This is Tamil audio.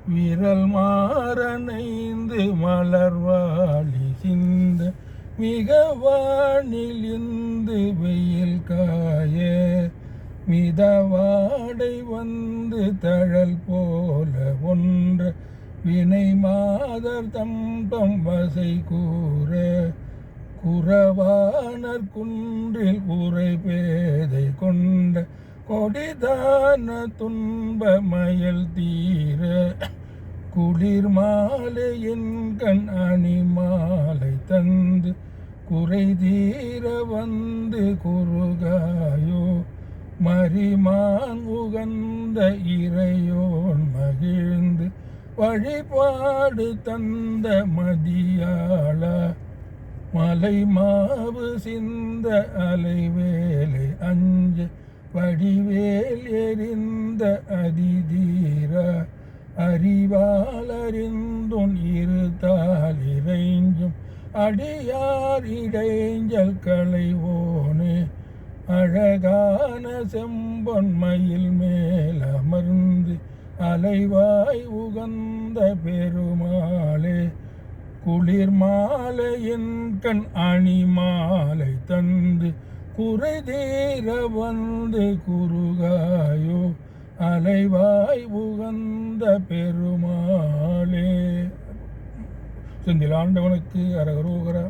விரல் மாறனைந்து மலர்வாழி சிந்த மிக வானிலிருந்து வெயில் காய மிதவாடை வந்து தழல் போல ஒன்ற வினை மாதர் தம்பம் வசை கூற குறவானர் குன்றில் உரை பேதை கொண்ட கொடிதான துன்ப மயல் தீர குளிர் மாலையின் கண் அணி மாலை தந்து குறை தீர வந்து குறுகாயோ மரிமான் உகந்த இறையோன் மகிழ்ந்து வழிபாடு தந்த மதியாளா மலை மாவு சிந்த அலைவேலை அஞ்ச வடிவேல் எரிந்த அதிதீர அறிவால் அறிந்துன் இருத்தால் இறைஞ்சும் அடியார் இடைஞ்சல் களைவோனே அழகான செம்பொன்மையில் மேல் அமர்ந்து அலைவாய் உகந்த பெருமாளே குளிர் மாலையின் கண் அணி மாலை தந்து குறை தீர வந்து குறுகாயோ அலைவாய் உகந்த பெருமாளே. செந்தில் ஆண்டவனுக்கு அரகரோகரா.